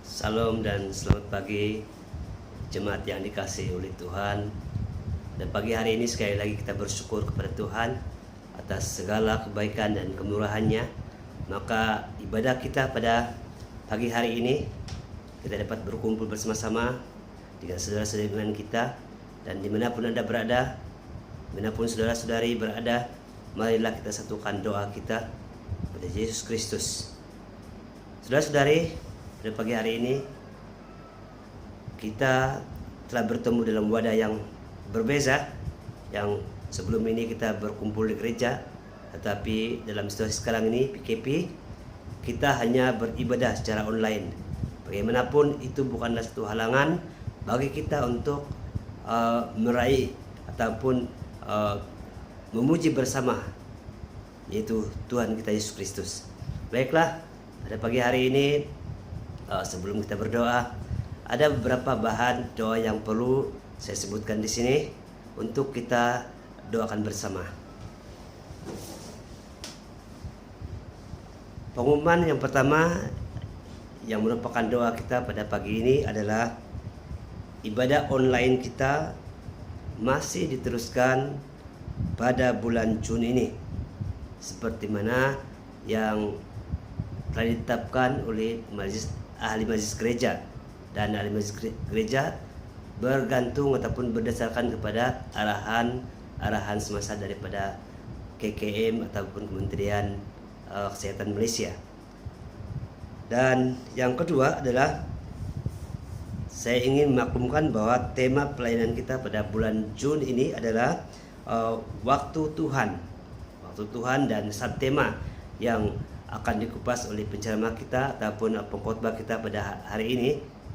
Salam dan selamat pagi jemaat yang dikasihi oleh Tuhan. Dan pagi hari ini sekali lagi kita bersyukur kepada Tuhan atas segala kebaikan dan kemurahan-Nya. Maka ibadah kita pada pagi hari ini kita dapat berkumpul bersama-sama dengan saudara-saudara kita, dan dimanapun Anda berada, dimanapun saudara-saudari berada, marilah kita satukan doa kita kepada Yesus Kristus. Saudara-saudari, pada pagi hari ini kita telah bertemu dalam wadah yang berbeza. Yang sebelum ini kita berkumpul di gereja, tetapi dalam situasi sekarang ini PKP, kita hanya beribadah secara online. Bagaimanapun itu bukanlah satu halangan bagi kita untuk meraih ataupun memuji bersama, yaitu Tuhan kita Yesus Kristus. Baiklah, pada pagi hari ini sebelum kita berdoa, ada beberapa bahan doa yang perlu saya sebutkan di sini untuk kita doakan bersama. Pengumuman yang pertama yang merupakan doa kita pada pagi ini adalah ibadah online kita masih diteruskan pada bulan Juni ini, seperti mana yang telah ditetapkan oleh ahli majelis gereja, dan ahli majelis gereja bergantung ataupun berdasarkan kepada arahan semasa daripada KKM ataupun Kementerian Kesehatan Malaysia. Dan yang kedua adalah saya ingin memaklumkan bahwa tema pelayanan kita pada bulan Juni ini adalah waktu Tuhan, dan subtema yang akan dikupas oleh penceramah kita ataupun pengkhotbah kita pada hari ini,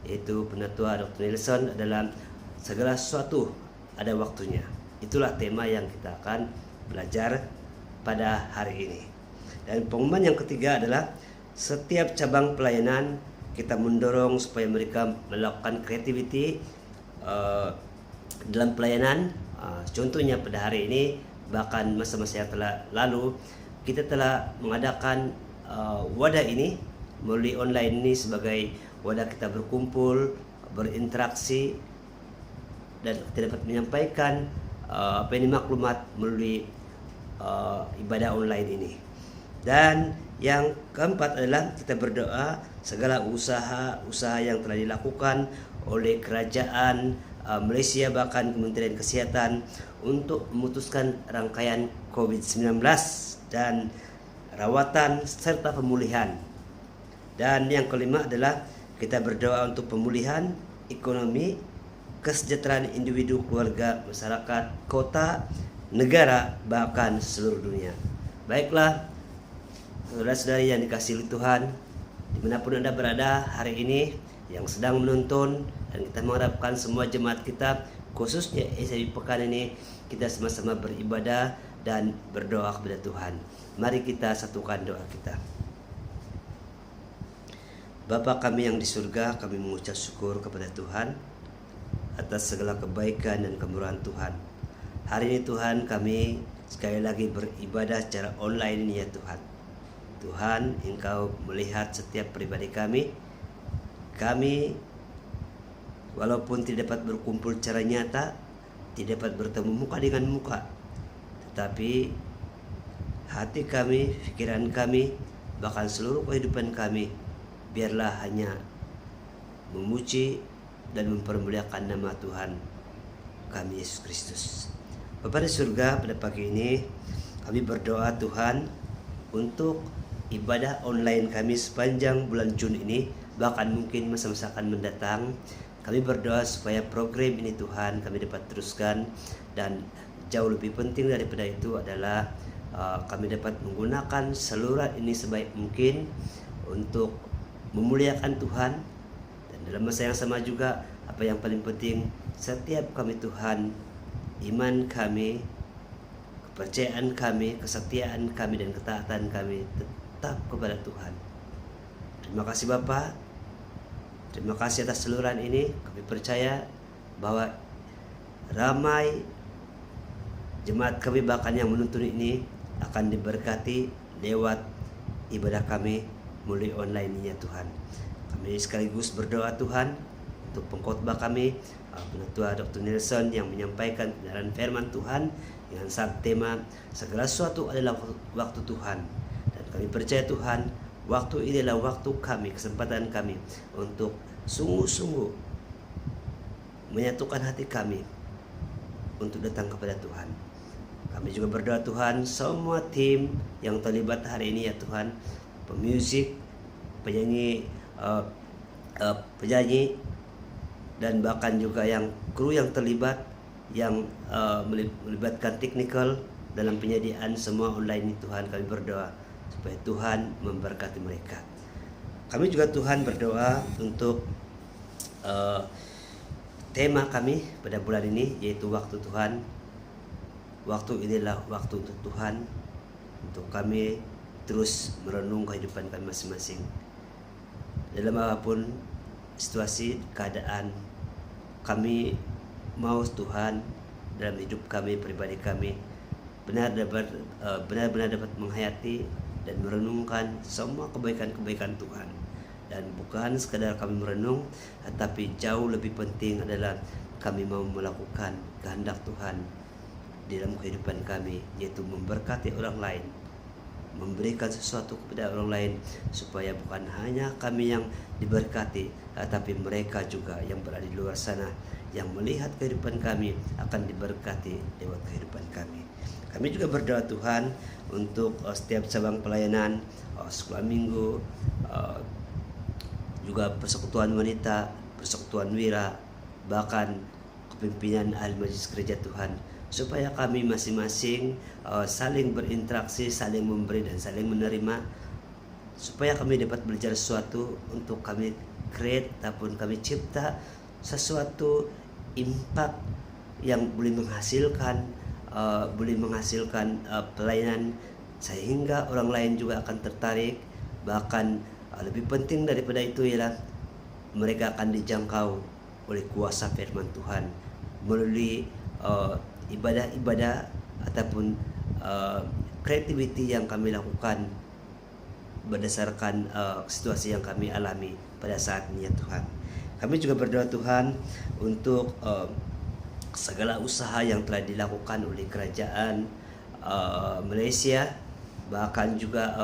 yaitu Penatua Dr. Nelson, adalah segala sesuatu ada waktunya. Itulah tema yang kita akan belajar pada hari ini. Dan pengumuman yang ketiga adalah setiap cabang pelayanan kita mendorong supaya mereka melakukan kreativiti dalam pelayanan. Contohnya pada hari ini, bahkan masa-masa yang telah lalu, kita telah mengadakan wadah ini melalui online ini sebagai wadah kita berkumpul, berinteraksi, dan kita dapat menyampaikan maklumat melalui ibadah online ini. Dan yang keempat adalah kita berdoa segala usaha yang telah dilakukan oleh kerajaan Malaysia, bahkan Kementerian Kesehatan, untuk memutuskan rangkaian COVID-19 dan rawatan serta pemulihan. Dan yang kelima adalah kita berdoa untuk pemulihan ekonomi, kesejahteraan individu, keluarga, masyarakat, kota, negara, bahkan seluruh dunia. Baiklah, saudara-saudari yang dikasihi Tuhan, dimanapun Anda berada hari ini, yang sedang menonton, dan kita mengharapkan semua jemaat kita, khususnya SIB pekan ini, kita sama-sama beribadah dan berdoa kepada Tuhan. Mari kita satukan doa kita. Bapa kami yang di surga, kami mengucap syukur kepada Tuhan atas segala kebaikan dan kemurahan Tuhan. Hari ini Tuhan, kami sekali lagi beribadah secara online ini ya Tuhan. Tuhan, Engkau melihat setiap pribadi kami. Kami walaupun tidak dapat berkumpul secara nyata, tidak dapat bertemu muka dengan muka, tetapi hati kami, pikiran kami, bahkan seluruh kehidupan kami, biarlah hanya memuji dan mempermuliakan nama Tuhan kami Yesus Kristus. Bapa di surga, pada pagi ini kami berdoa Tuhan untuk ibadah online kami sepanjang bulan Juni ini, bahkan mungkin masa-masa akan mendatang. Kami berdoa supaya program ini Tuhan kami dapat teruskan, dan jauh lebih penting daripada itu adalah kami dapat menggunakan saluran ini sebaik mungkin untuk memuliakan Tuhan. Dan dalam masa yang sama juga, apa yang paling penting, setiap kami Tuhan, iman kami, kepercayaan kami, kesetiaan kami, dan ketaatan kami tetap kepada Tuhan. Terima kasih Bapa. Terima kasih atas saluran ini. Kami percaya bahwa ramai jemaat kami bahkan yang menuntun ini akan diberkati lewat ibadah kami melalui online ini ya Tuhan. Kami sekaligus berdoa Tuhan untuk pengkhotbah kami, Penatua Dr. Nelson yang menyampaikan kebenaran firman Tuhan dengan tema segala sesuatu adalah waktu Tuhan. Dan kami percaya Tuhan, waktu ini adalah waktu kami, kesempatan kami untuk sungguh-sungguh menyatukan hati kami untuk datang kepada Tuhan. Kami juga berdoa Tuhan, semua tim yang terlibat hari ini ya Tuhan, pemusik, penyanyi, penyanyi, dan bahkan juga yang kru yang terlibat, yang melibatkan teknikal dalam penyediaan semua online ini Tuhan, kami berdoa supaya Tuhan memberkati mereka. Kami juga Tuhan berdoa untuk tema kami pada bulan ini, yaitu waktu Tuhan. Waktu inilah waktu untuk Tuhan, untuk kami terus merenung kehidupan kami masing-masing. Dalam apapun situasi, keadaan, kami mau Tuhan dalam hidup kami, pribadi kami, benar-benar dapat menghayati dan merenungkan semua kebaikan-kebaikan Tuhan. Dan bukan sekadar kami merenung, tetapi jauh lebih penting adalah kami mau melakukan kehendak Tuhan di dalam kehidupan kami, yaitu memberkati orang lain, memberikan sesuatu kepada orang lain, supaya bukan hanya kami yang diberkati, tetapi mereka juga yang berada di luar sana yang melihat kehidupan kami akan diberkati lewat kehidupan kami. Kami juga berdoa Tuhan untuk setiap cabang pelayanan, sekolah minggu, juga persekutuan wanita, persekutuan wira, bahkan kepimpinan ahli majelis gereja Tuhan, supaya kami masing-masing saling berinteraksi, saling memberi dan saling menerima, supaya kami dapat belajar sesuatu untuk kami create ataupun kami cipta sesuatu impact yang boleh menghasilkan pelayanan, sehingga orang lain juga akan tertarik. Bahkan lebih penting daripada itu ialah mereka akan dijangkau oleh kuasa firman Tuhan melalui ibadah-ibadah ataupun creativity yang kami lakukan berdasarkan situasi yang kami alami pada saat ini ya Tuhan. Kami juga berdoa Tuhan untuk segala usaha yang telah dilakukan oleh kerajaan Malaysia, bahkan juga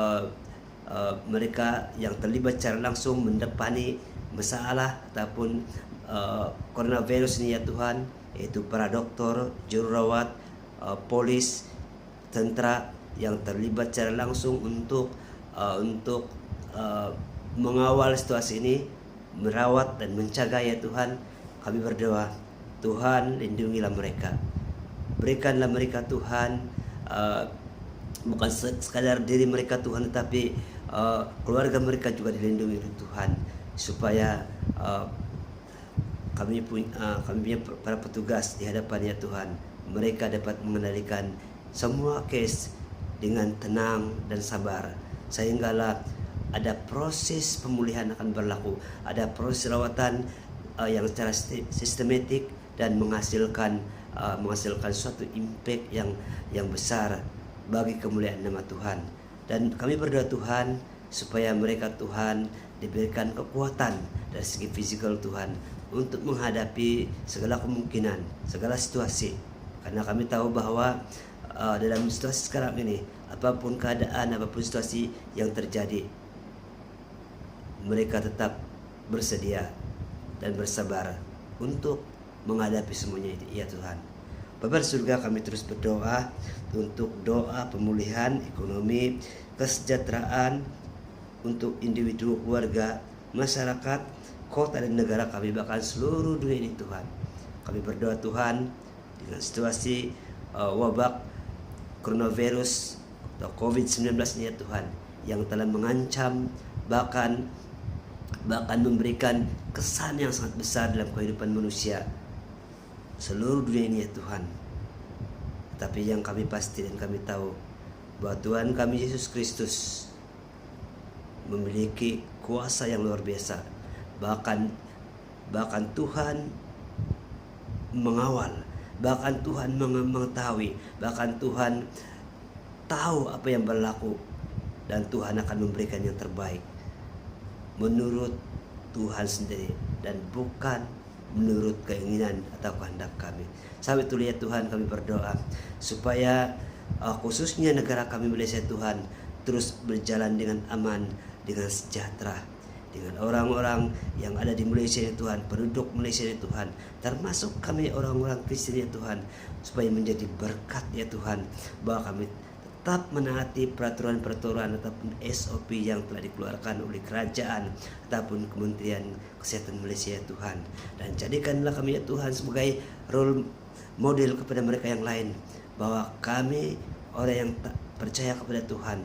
mereka yang terlibat secara langsung mendepani masalah ataupun coronavirus ini ya Tuhan, yaitu para dokter, jururawat, polis, tentara yang terlibat secara langsung untuk mengawal situasi ini, merawat dan menjaga ya Tuhan. Kami berdoa Tuhan, lindungilah mereka, berikanlah mereka Tuhan, bukan sekadar diri mereka Tuhan, tetapi keluarga mereka juga dilindungi oleh Tuhan, supaya kami punya para petugas di hadapan ya Tuhan, mereka dapat mengendalikan semua case dengan tenang dan sabar, sehinggalah ada proses pemulihan akan berlaku, ada proses rawatan yang secara sistematik dan menghasilkan suatu impact yang besar bagi kemuliaan nama Tuhan. Dan kami berdoa Tuhan supaya mereka Tuhan diberikan kekuatan dari segi fisikal Tuhan untuk menghadapi segala kemungkinan, segala situasi. Karena kami tahu bahwa dalam situasi sekarang ini, apapun keadaan, apapun situasi yang terjadi, mereka tetap bersedia dan bersabar untuk menghadapi semuanya itu ya Tuhan. Bapa surga, kami terus berdoa untuk doa pemulihan ekonomi, kesejahteraan untuk individu, keluarga, masyarakat, kota dan negara kami, bahkan seluruh dunia ini Tuhan. Kami berdoa Tuhan dengan situasi wabak coronavirus atau COVID-19 ini ya Tuhan, yang telah mengancam bahkan memberikan kesan yang sangat besar dalam kehidupan manusia seluruh dunia ini ya Tuhan. Tapi yang kami pasti dan kami tahu bahwa Tuhan kami Yesus Kristus memiliki kuasa yang luar biasa. Bahkan Tuhan mengawal, bahkan Tuhan mengetahui, bahkan Tuhan tahu apa yang berlaku, dan Tuhan akan memberikan yang terbaik menurut Tuhan sendiri dan bukan menurut keinginan atau kehendak kami. Sampai itu lihat Tuhan, kami berdoa supaya khususnya negara kami Malaysia Tuhan terus berjalan dengan aman, dengan sejahtera, dengan orang-orang yang ada di Malaysia ya Tuhan, penduduk Malaysia ya Tuhan, termasuk kami orang-orang Kristen ya Tuhan, supaya menjadi berkat ya Tuhan, bahwa kami tetap menaati peraturan-peraturan ataupun SOP yang telah dikeluarkan oleh kerajaan ataupun Kementerian Kesehatan Malaysia ya Tuhan, dan jadikanlah kami ya Tuhan sebagai role model kepada mereka yang lain, bahwa kami orang yang tak percaya kepada Tuhan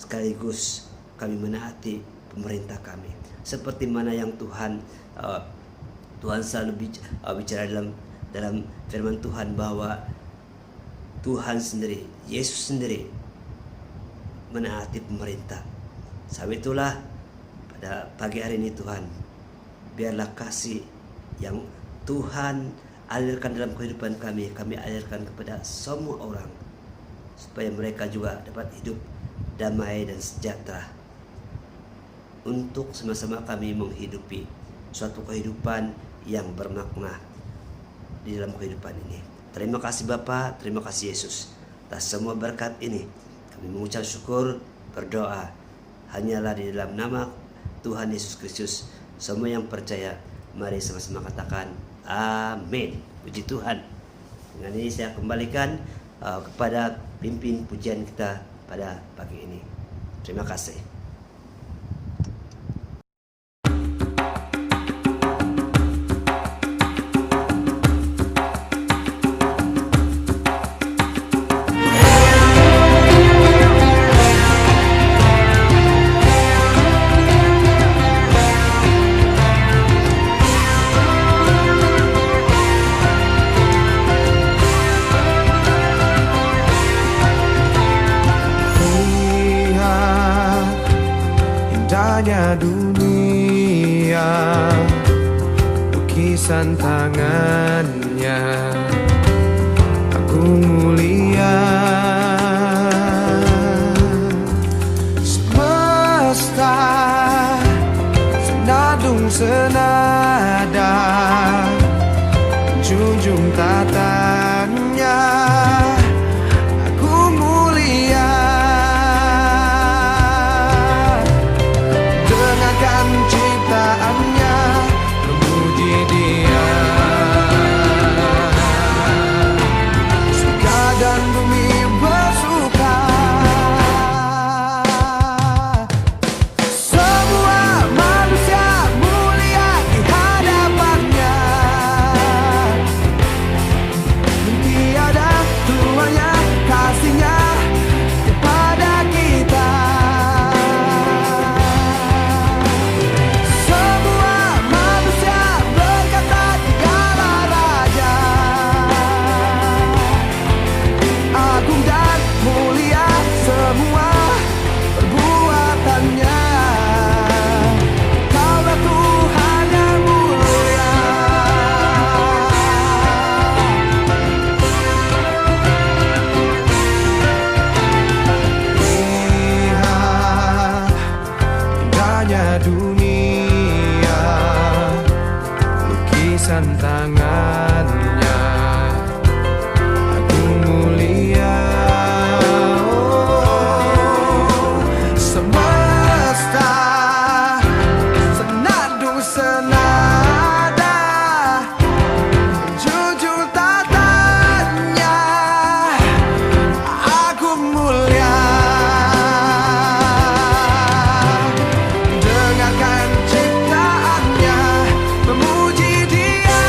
sekaligus kami menaati pemerintah kami, seperti mana yang Tuhan selalu bicara dalam firman Tuhan, bahwa Tuhan sendiri, Yesus sendiri menaati pemerintah. Sebab itulah pada pagi hari ini Tuhan, biarlah kasih yang Tuhan alirkan dalam kehidupan kami alirkan kepada semua orang, supaya mereka juga dapat hidup damai dan sejahtera, untuk sama-sama kami menghidupi suatu kehidupan yang bermakna di dalam kehidupan ini. Terima kasih Bapa, terima kasih Yesus atas semua berkat ini. Kami mengucap syukur, berdoa hanyalah di dalam nama Tuhan Yesus Kristus. Semua yang percaya, mari sama-sama katakan amin. Puji Tuhan. Dengan ini saya kembalikan kepada pimpin pujian kita pada pagi ini. Terima kasih. Indahnya dunia, lukisan tangannya, Agung mulia. Semesta senandung senada, junjung tatanya, Agung mulia. Dengarkan ciptaannya, memuji Dia. Surga dan bumi bersuka, semua manusia mulia di hadapannya. Tiada tuanya kasihnya kepada kita. Semua manusia berkata Dialah Raja, agung dan mulia semua perbuatannya. Kaulah Tuhan yang mulia. Lihat indahnya dunia, lukisan tangannya, Agung mulia. Oh, semesta senandung senada, junjung tatanya, Agung mulia. Dengarkan ciptaannya, memuji Dia.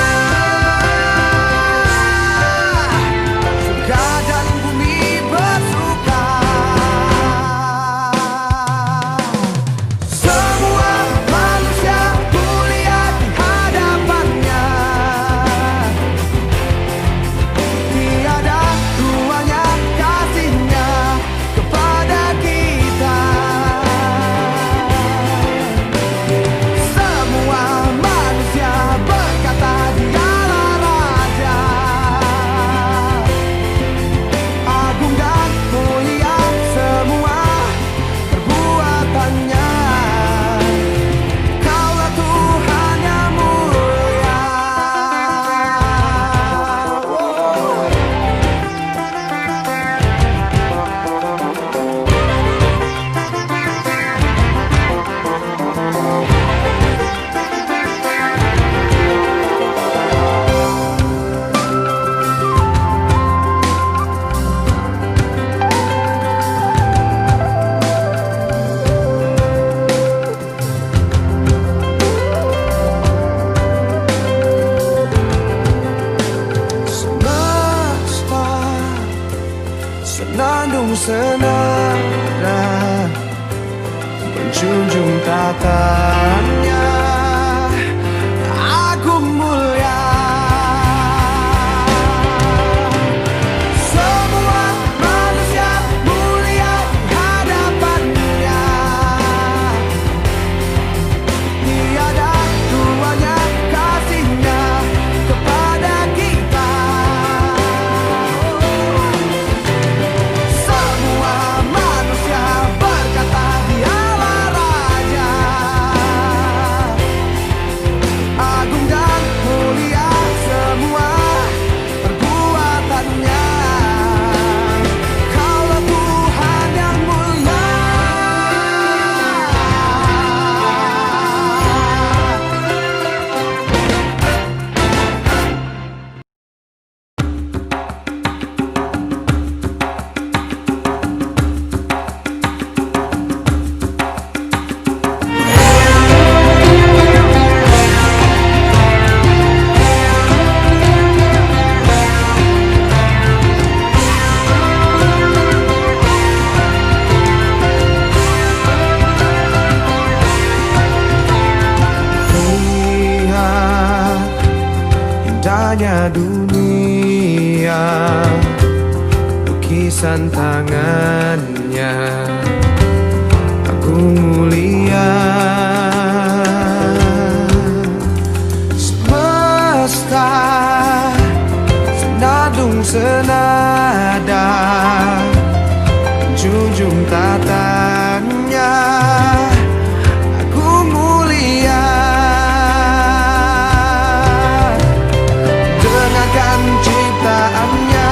senandung senada menjunjung tatanya agung mulia. Semua manusia mulia di hadapannya. Tiada duanya kasihnya kepada kita. Semua manusia berkata dialah Raja, agung dan mulia semua perbuatannya. Kaulah Tuhan yang mulia. Lihat indahnya dunia, lukisan tangannya agung mulia. Semesta senandung senada menjunjung tatanya agung mulia. Dengarkan ciptaannya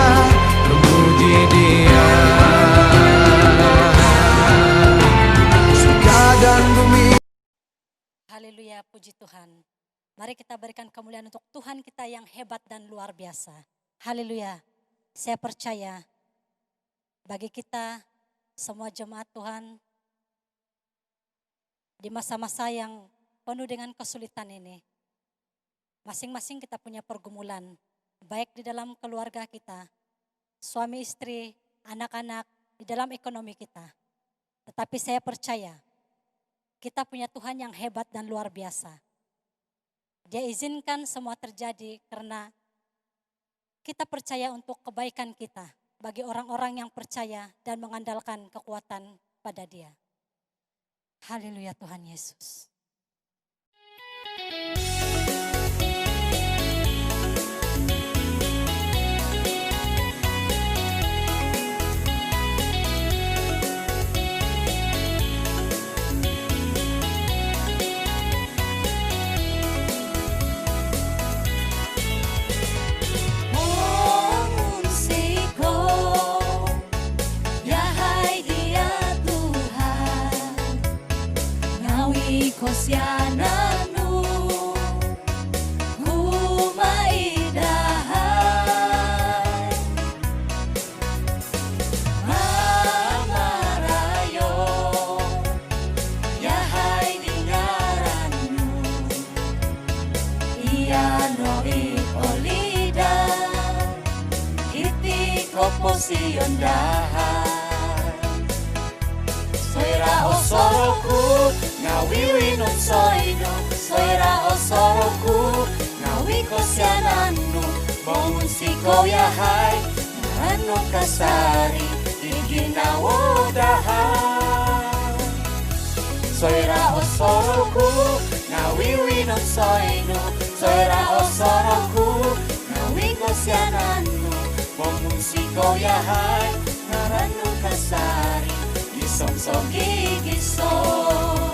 memuji Dia. Surga dan bumi. Haleluya, puji Tuhan. Mari kita berikan kemuliaan untuk Tuhan kita yang hebat dan luar biasa. Haleluya. Saya percaya bagi kita semua jemaat Tuhan di masa-masa yang penuh dengan kesulitan ini, masing-masing kita punya pergumulan, baik di dalam keluarga kita, suami istri, anak-anak, di dalam ekonomi kita. Tetapi saya percaya kita punya Tuhan yang hebat dan luar biasa. Dia izinkan semua terjadi karena kita percaya untuk kebaikan kita bagi orang-orang yang percaya dan mengandalkan kekuatan pada Dia. Haleluya Tuhan Yesus. Kosiananu kumaidahay mamarayo yahay dingaranmu iano iolida iti koposion dahay soira osoroku ngawiwi non soino, soira osoroku, ngawi kosiananu, bangun siko yahai, narano kasari, iginawo dahai. Soira osoroku, ngawiwi non soino, soira osoroku, ngawi kosiananu, bangun siko yahai, narano kasari, gisong gigisong.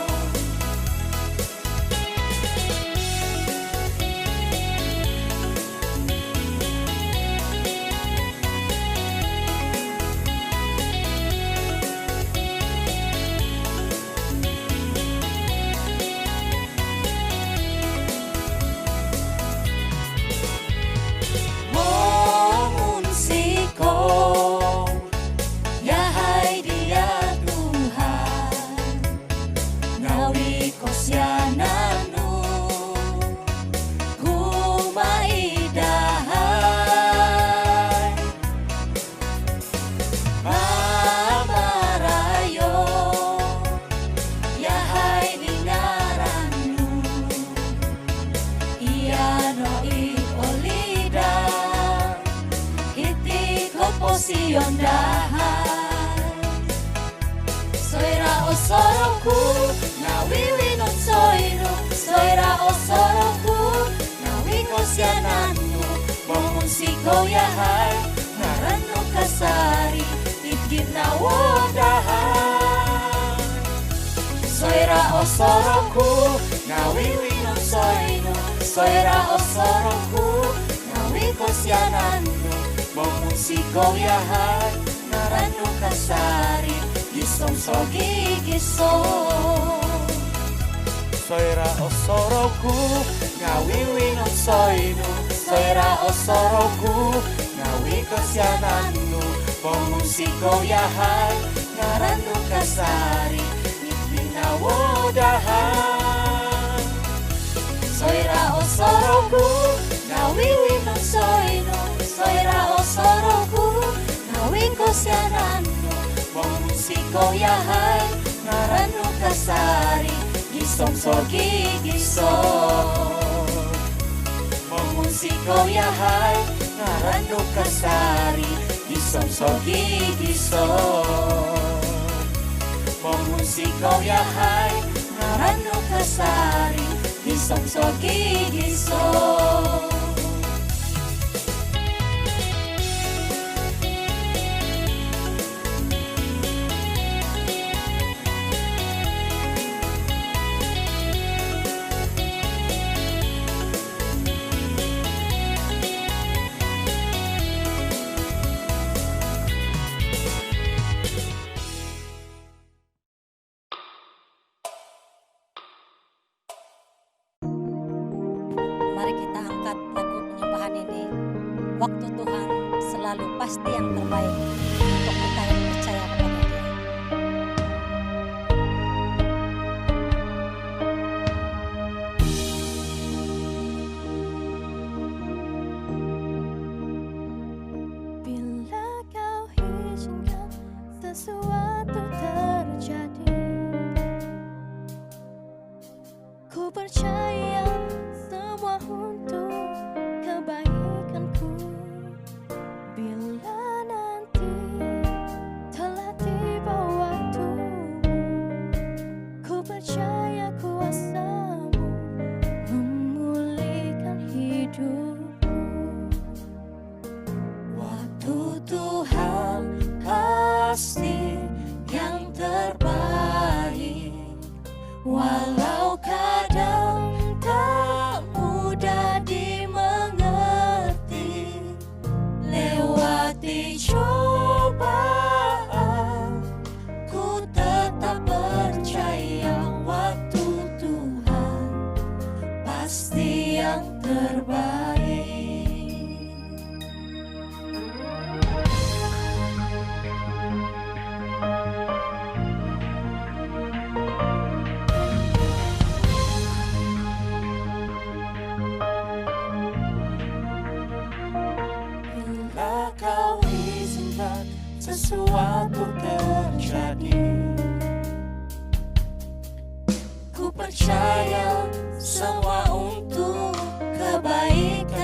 Sion dahar. Soira osoroku ngawiwi non soiro, soira osoroku ngawi kosiananu, bangun si goyahai naranu kasari itgina wodahar. Soira osoroku ngawiwi non soiro, soira osoroku ngawi kosiananu, bangun si goyahai naranu kasari gisom sogi gisom. Soira osoroku ngawiwi non soinu, soira osoroku ngawi kosiananu, bangun si goyahai naranu kasari itbina wodahar. Soira osoroku ngawiwi non soinu, soira osoroku ngawi kosiananu, bangun si goyahai naranu kasari gisom sogi gisom. Bangun si goyahai naranu kasari gisom sogi gisom. Bangun si goyahai naranu kasari gisom sogi gisom. Mari kita angkat lagu penyembahan ini. Waktu Tuhan selalu pasti yang terbaik untuk kita yang percaya kepada Dia. Bila kau izinkan sesuatu terjadi, ku percaya semua untuk kebaikanku. Bila nanti telah tiba waktumu, ku percaya kuasa-Mu memulihkan hidupku. Waktu Tuhan pasti yang terbaik, walau kadang tak mudah dimengerti. Lewati cobaan, ku tetap percaya waktu Tuhan pasti yang terbaik. Bila kau izinkan sesuatu terjadi, ku percaya semua untuk kebaikan.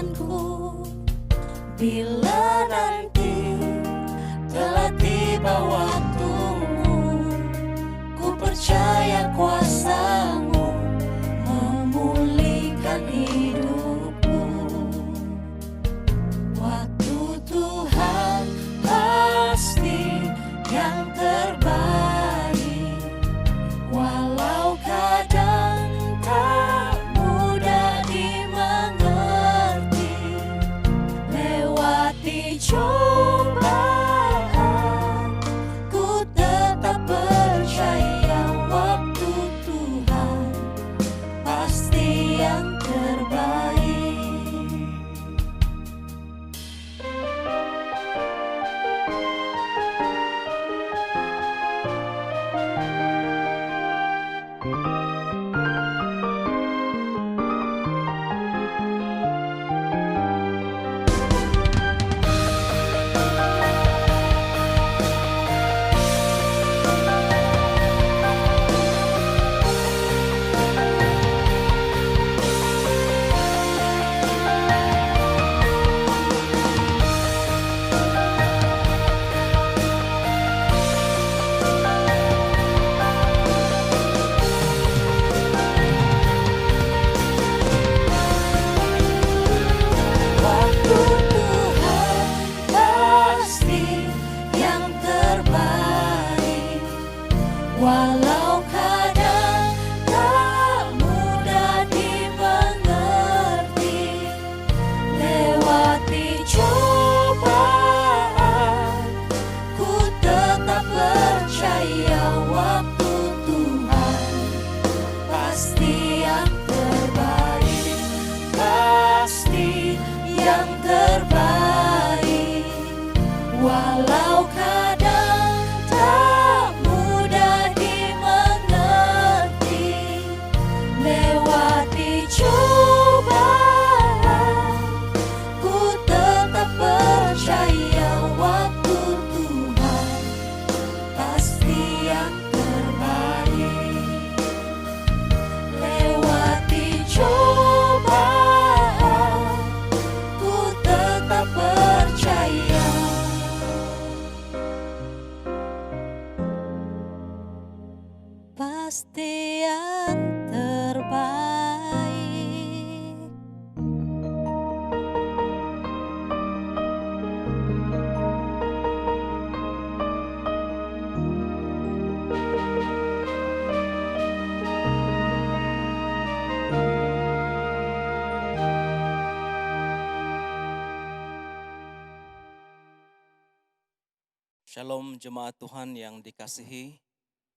Shalom jemaat Tuhan yang dikasihi.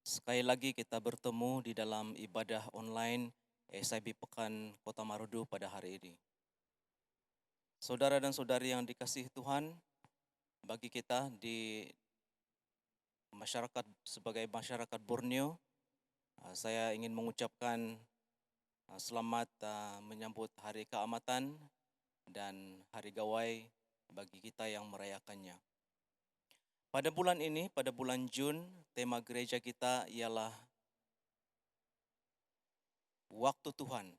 Sekali lagi kita bertemu di dalam ibadah online SIB Pekan Kota Marudu pada hari ini. Saudara dan saudari yang dikasihi Tuhan, bagi kita di masyarakat sebagai masyarakat Borneo, saya ingin mengucapkan selamat menyambut Hari Keamatan dan Hari Gawai bagi kita yang merayakannya. Pada bulan ini, pada bulan Jun, tema gereja kita ialah Waktu Tuhan.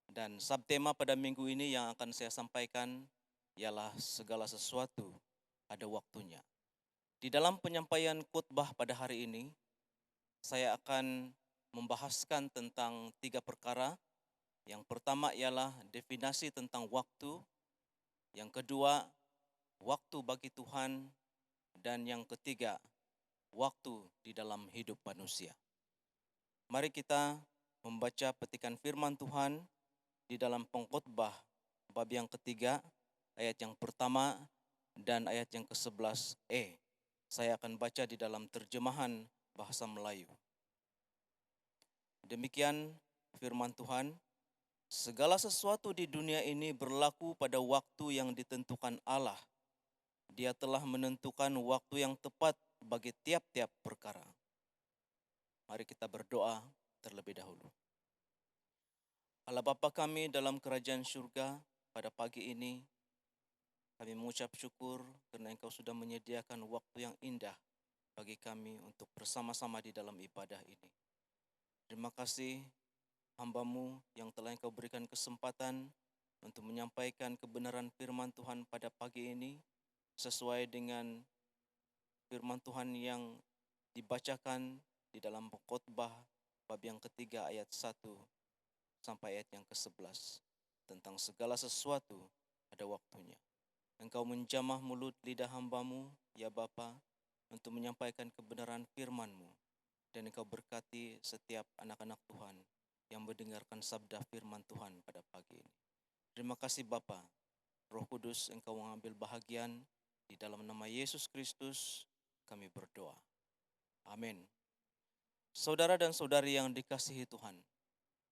Dan subtema pada minggu ini yang akan saya sampaikan ialah segala sesuatu ada waktunya. Di dalam penyampaian khotbah pada hari ini, saya akan membahaskan tentang 3 perkara. Yang pertama ialah definisi tentang waktu. Yang kedua, waktu bagi Tuhan. Dan yang ketiga, waktu di dalam hidup manusia. Mari kita membaca petikan firman Tuhan di dalam pengkhotbah bab yang ketiga, ayat yang pertama dan ayat yang ke-11e. Saya akan baca di dalam terjemahan bahasa Melayu. Demikian firman Tuhan, segala sesuatu di dunia ini berlaku pada waktu yang ditentukan Allah. Dia telah menentukan waktu yang tepat bagi tiap-tiap perkara. Mari kita berdoa terlebih dahulu. Allah Bapa kami dalam kerajaan surga, pada pagi ini kami mengucap syukur karena Engkau sudah menyediakan waktu yang indah bagi kami untuk bersama-sama di dalam ibadah ini. Terima kasih hamba-Mu yang telah Engkau berikan kesempatan untuk menyampaikan kebenaran firman Tuhan pada pagi ini, sesuai dengan firman Tuhan yang dibacakan di dalam khotbah bab yang ketiga ayat 1 sampai ayat yang ke-11 tentang segala sesuatu ada waktunya. Engkau menjamah mulut lidah hamba-Mu, ya Bapa, untuk menyampaikan kebenaran firman-Mu, dan Engkau berkati setiap anak-anak Tuhan yang mendengarkan sabda firman Tuhan pada pagi ini. Terima kasih Bapa. Roh Kudus, Engkau mengambil bahagian. Di dalam nama Yesus Kristus kami berdoa. Amin. Saudara dan saudari yang dikasihi Tuhan,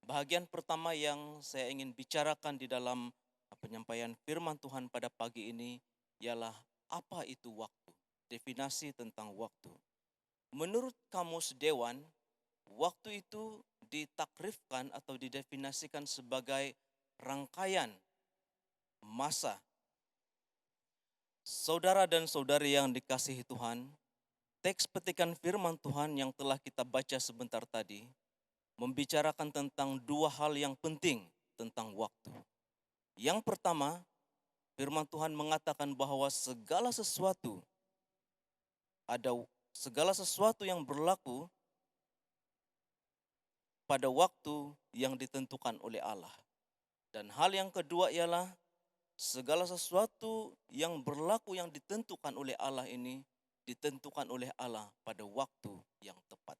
bahagian pertama yang saya ingin bicarakan di dalam penyampaian firman Tuhan pada pagi ini ialah apa itu waktu, definisi tentang waktu. Menurut Kamus Dewan, waktu itu ditakrifkan atau didefinisikan sebagai rangkaian masa. Saudara dan saudari yang dikasihi Tuhan, teks petikan firman Tuhan yang telah kita baca sebentar tadi membicarakan tentang 2 hal yang penting tentang waktu. Yang pertama, firman Tuhan mengatakan bahwa segala sesuatu yang berlaku pada waktu yang ditentukan oleh Allah. Dan hal yang kedua ialah segala sesuatu yang berlaku yang ditentukan oleh Allah ini ditentukan oleh Allah pada waktu yang tepat.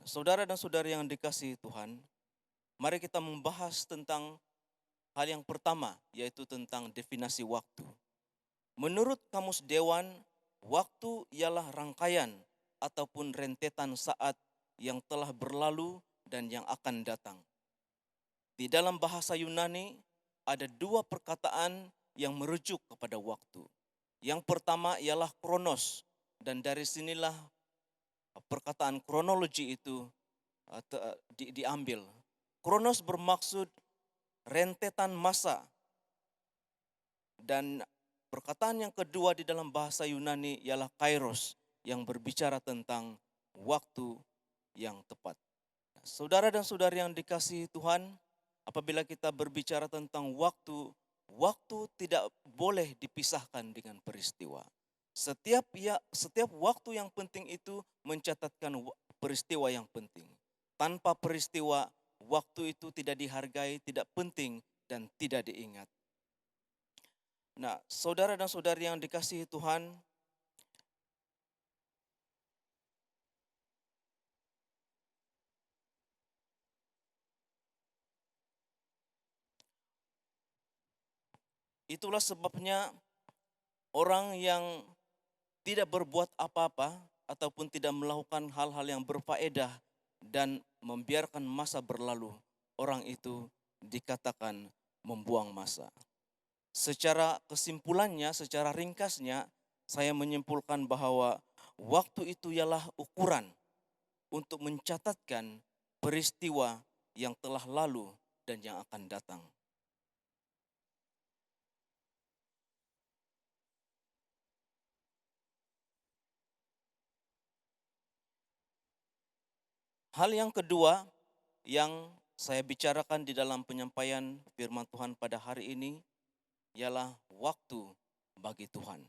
Saudara dan saudari yang dikasihi Tuhan, mari kita membahas tentang hal yang pertama, yaitu tentang definisi waktu. Menurut Kamus Dewan, waktu ialah rangkaian ataupun rentetan saat yang telah berlalu dan yang akan datang. Di dalam bahasa Yunani, ada 2 perkataan yang merujuk kepada waktu. Yang pertama ialah kronos, dan dari sinilah perkataan kronologi itu diambil. Kronos bermaksud rentetan masa. Dan perkataan yang kedua di dalam bahasa Yunani ialah kairos, yang berbicara tentang waktu yang tepat. Saudara dan saudari yang dikasihi Tuhan, apabila kita berbicara tentang waktu, waktu tidak boleh dipisahkan dengan peristiwa. Setiap waktu yang penting itu mencatatkan peristiwa yang penting. Tanpa peristiwa, waktu itu tidak dihargai, tidak penting, dan tidak diingat. Nah, saudara dan saudari yang dikasihi Tuhan, itulah sebabnya orang yang tidak berbuat apa-apa ataupun tidak melakukan hal-hal yang berfaedah dan membiarkan masa berlalu, orang itu dikatakan membuang masa. Secara kesimpulannya, secara ringkasnya, saya menyimpulkan bahwa waktu itu ialah ukuran untuk mencatatkan peristiwa yang telah lalu dan yang akan datang. Hal yang kedua yang saya bicarakan di dalam penyampaian firman Tuhan pada hari ini ialah waktu bagi Tuhan.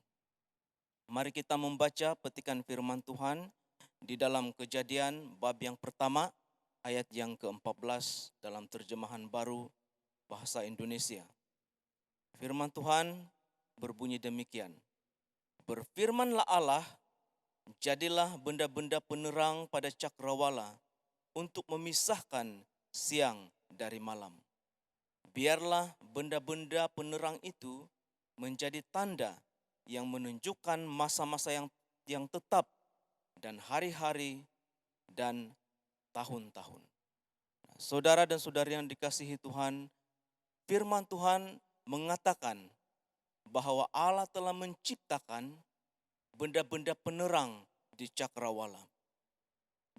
Mari kita membaca petikan firman Tuhan di dalam Kejadian bab yang pertama ayat yang ke-14 dalam terjemahan baru bahasa Indonesia. Firman Tuhan berbunyi demikian. Berfirmanlah Allah, jadilah benda-benda penerang pada cakrawala untuk memisahkan siang dari malam. Biarlah benda-benda penerang itu menjadi tanda yang menunjukkan masa-masa yang tetap dan hari-hari dan tahun-tahun. Saudara dan saudari yang dikasihi Tuhan, firman Tuhan mengatakan bahwa Allah telah menciptakan benda-benda penerang di cakrawala.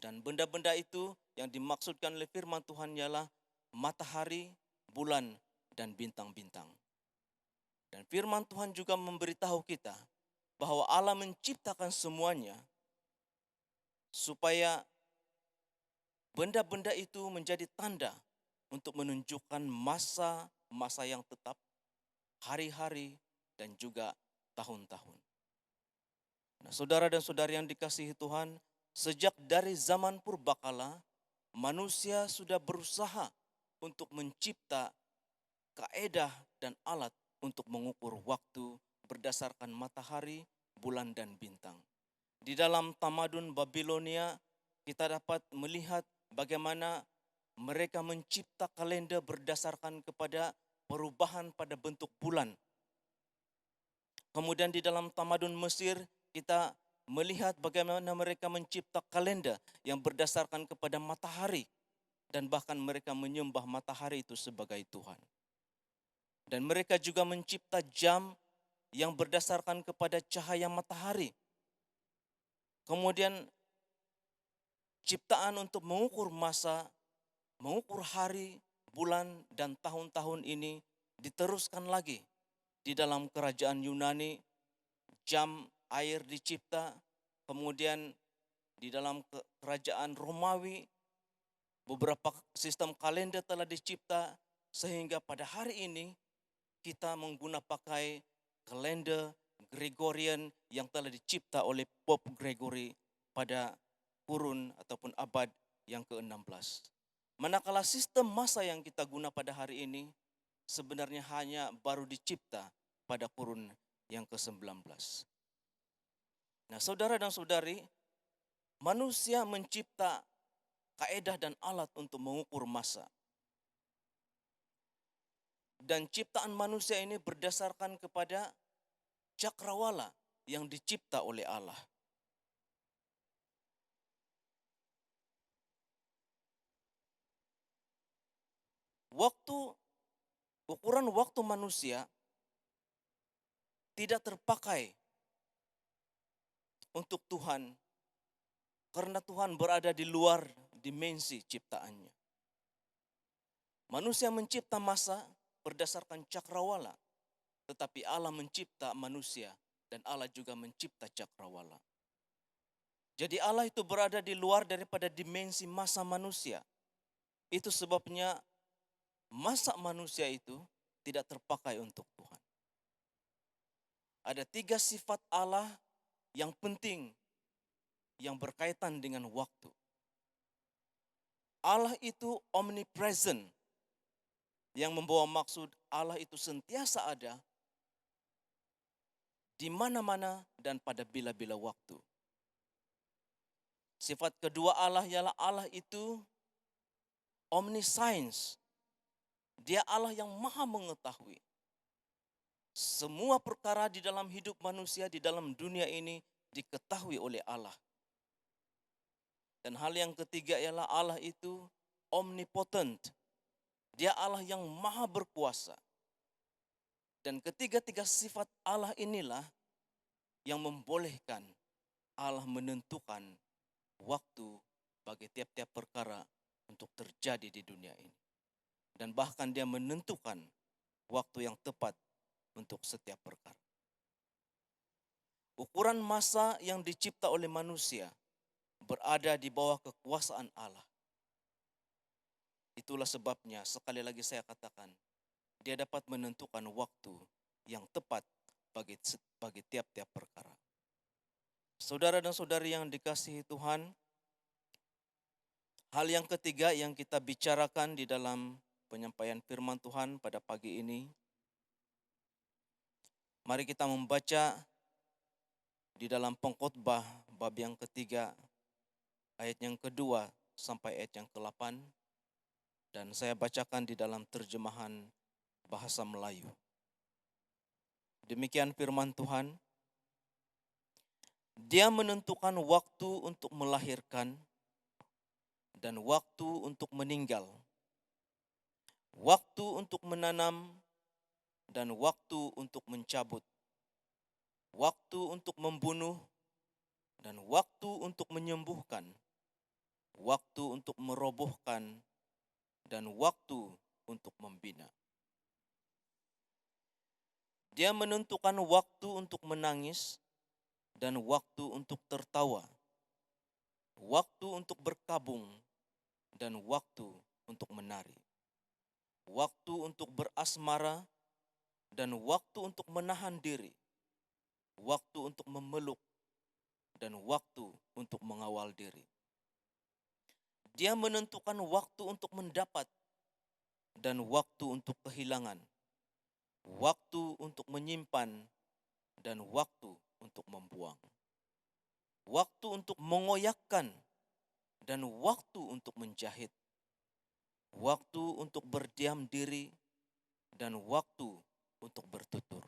Dan benda-benda itu yang dimaksudkan oleh firman Tuhan ialah matahari, bulan, dan bintang-bintang. Dan firman Tuhan juga memberitahu kita bahwa Allah menciptakan semuanya supaya benda-benda itu menjadi tanda untuk menunjukkan masa-masa yang tetap, hari-hari, dan juga tahun-tahun. Nah, saudara dan saudari yang dikasihi Tuhan, sejak dari zaman purbakala, manusia sudah berusaha untuk mencipta kaedah dan alat untuk mengukur waktu berdasarkan matahari, bulan, dan bintang. Di dalam tamadun Babilonia, kita dapat melihat bagaimana mereka mencipta kalender berdasarkan kepada perubahan pada bentuk bulan. Kemudian di dalam tamadun Mesir, kita melihat bagaimana mereka mencipta kalender yang berdasarkan kepada matahari. Dan bahkan mereka menyembah matahari itu sebagai Tuhan. Dan mereka juga mencipta jam yang berdasarkan kepada cahaya matahari. Kemudian ciptaan untuk mengukur masa, mengukur hari, bulan, dan tahun-tahun ini diteruskan lagi. Di dalam kerajaan Yunani, jam air dicipta, kemudian di dalam kerajaan Romawi, beberapa sistem kalender telah dicipta, sehingga pada hari ini kita pakai kalender Gregorian yang telah dicipta oleh Pope Gregory pada kurun ataupun abad yang ke-16. Manakala sistem masa yang kita guna pada hari ini sebenarnya hanya baru dicipta pada kurun yang ke-19. Nah, saudara dan saudari, manusia mencipta kaedah dan alat untuk mengukur masa. Dan ciptaan manusia ini berdasarkan kepada cakrawala yang dicipta oleh Allah. Ukuran waktu manusia tidak terpakai untuk Tuhan, karena Tuhan berada di luar dimensi ciptaannya. Manusia mencipta masa berdasarkan cakrawala, tetapi Allah mencipta manusia dan Allah juga mencipta cakrawala. Jadi Allah itu berada di luar daripada dimensi masa manusia. Itu sebabnya masa manusia itu tidak terpakai untuk Tuhan. Ada 3 sifat Allah yang penting yang berkaitan dengan waktu. Allah itu omnipresent, yang membawa maksud Allah itu sentiasa ada di mana-mana dan pada bila-bila waktu. Sifat kedua Allah ialah Allah itu omniscience. Dia Allah yang maha mengetahui. Semua perkara di dalam hidup manusia, di dalam dunia ini diketahui oleh Allah. Dan hal yang ketiga ialah Allah itu omnipotent. Dia Allah yang maha berkuasa. Dan ketiga-tiga sifat Allah inilah yang membolehkan Allah menentukan waktu bagi tiap-tiap perkara untuk terjadi di dunia ini. Dan bahkan dia menentukan waktu yang tepat untuk setiap perkara. Ukuran masa yang dicipta oleh manusia berada di bawah kekuasaan Allah. Itulah sebabnya sekali lagi saya katakan, dia dapat menentukan waktu yang tepat bagi tiap-tiap perkara. Saudara dan saudari yang dikasihi Tuhan, hal yang ketiga yang kita bicarakan di dalam penyampaian firman Tuhan pada pagi ini, mari kita membaca di dalam Pengkhotbah bab yang ketiga, ayat yang kedua sampai ayat yang ke-8, dan saya bacakan di dalam terjemahan bahasa Melayu. Demikian firman Tuhan, Dia menentukan waktu untuk melahirkan dan waktu untuk meninggal, waktu untuk menanam dan waktu untuk mencabut, waktu untuk membunuh dan waktu untuk menyembuhkan, waktu untuk merobohkan dan waktu untuk membina. Dia menentukan waktu untuk menangis dan waktu untuk tertawa, waktu untuk berkabung dan waktu untuk menari, waktu untuk berasmara dan waktu untuk menahan diri, waktu untuk memeluk dan waktu untuk mengawal diri. Dia menentukan waktu untuk mendapat dan waktu untuk kehilangan, waktu untuk menyimpan dan waktu untuk membuang, waktu untuk mengoyakkan dan waktu untuk menjahit, waktu untuk berdiam diri dan waktu untuk bertutur.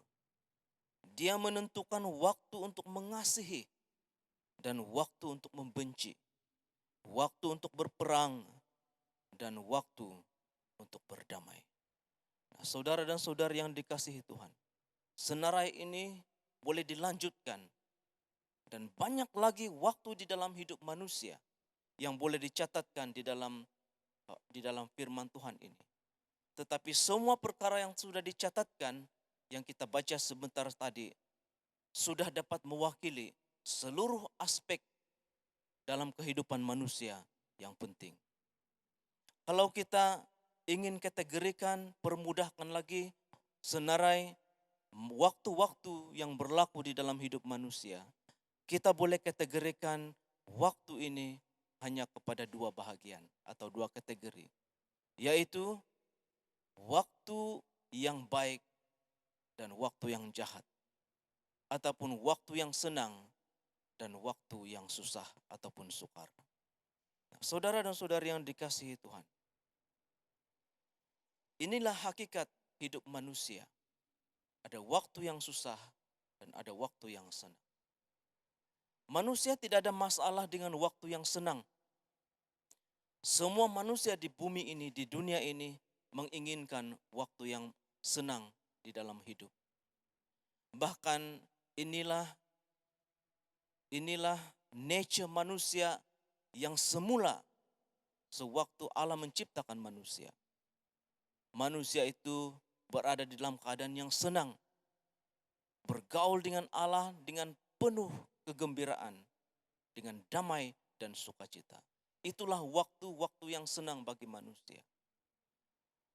Dia menentukan waktu untuk mengasihi dan waktu untuk membenci, waktu untuk berperang dan waktu untuk berdamai. Nah, saudara dan saudari yang dikasihi Tuhan, senarai ini boleh dilanjutkan dan banyak lagi waktu di dalam hidup manusia yang boleh dicatatkan di dalam firman Tuhan ini. Tetapi semua perkara yang sudah dicatatkan yang kita baca sebentar tadi sudah dapat mewakili seluruh aspek dalam kehidupan manusia yang penting. Kalau kita ingin kategorikan, permudahkan lagi senarai waktu-waktu yang berlaku di dalam hidup manusia, kita boleh kategorikan waktu ini hanya kepada dua bahagian atau dua kategori, yaitu waktu yang baik dan waktu yang jahat, ataupun waktu yang senang dan waktu yang susah ataupun sukar. Saudara dan saudari yang dikasihi Tuhan, inilah hakikat hidup manusia. Ada waktu yang susah dan ada waktu yang senang. Manusia tidak ada masalah dengan waktu yang senang. Semua manusia di bumi ini, di dunia ini, menginginkan waktu yang senang di dalam hidup. Bahkan inilah nature manusia yang semula sewaktu Allah menciptakan manusia. Manusia itu berada di dalam keadaan yang senang, bergaul dengan Allah dengan penuh kegembiraan, dengan damai dan sukacita. Itulah waktu-waktu yang senang bagi manusia.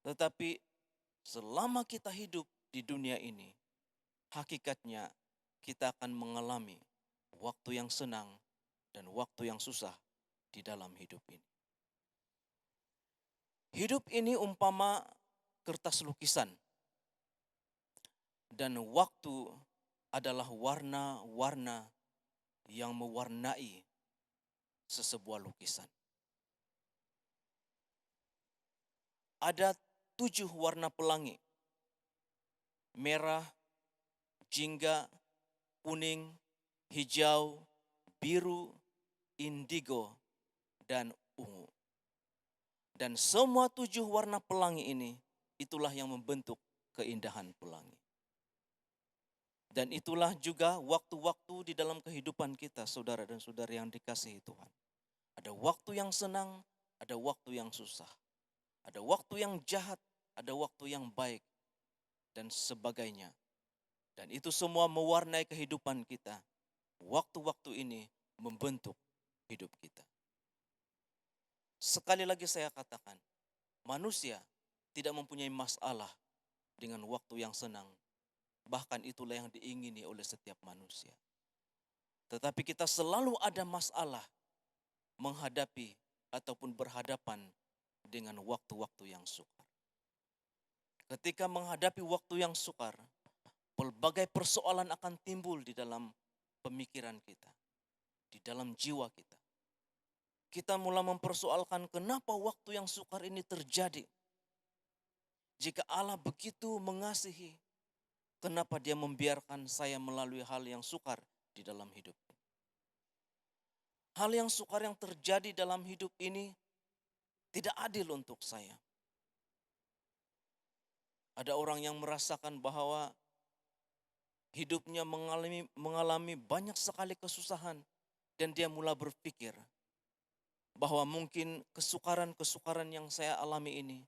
Tetapi selama kita hidup di dunia ini, hakikatnya kita akan mengalami waktu yang senang dan waktu yang susah di dalam hidup ini. Hidup ini umpama kertas lukisan, dan waktu adalah warna-warna yang mewarnai sesebuah lukisan. Ada 7 warna pelangi: merah, jingga, kuning, hijau, biru, indigo, dan ungu. Dan semua 7 warna pelangi ini, itulah yang membentuk keindahan pelangi. Dan itulah juga waktu-waktu di dalam kehidupan kita, saudara dan saudari yang dikasihi Tuhan. Ada waktu yang senang, ada waktu yang susah. Ada waktu yang jahat, ada waktu yang baik, dan sebagainya. Dan itu semua mewarnai kehidupan kita. Waktu-waktu ini membentuk hidup kita. Sekali lagi saya katakan, manusia tidak mempunyai masalah dengan waktu yang senang. Bahkan itulah yang diingini oleh setiap manusia. Tetapi kita selalu ada masalah menghadapi ataupun berhadapan dengan waktu-waktu yang sukar. Ketika menghadapi waktu yang sukar, pelbagai persoalan akan timbul di dalam pemikiran kita, di dalam jiwa kita. Kita mulai mempersoalkan kenapa waktu yang sukar ini terjadi. Jika Allah begitu mengasihi, kenapa Dia membiarkan saya melalui hal yang sukar di dalam hidup? Hal yang sukar yang terjadi dalam hidup ini tidak adil untuk saya. Ada orang yang merasakan bahwa hidupnya mengalami banyak sekali kesusahan dan dia mulai berpikir bahwa mungkin kesukaran-kesukaran yang saya alami ini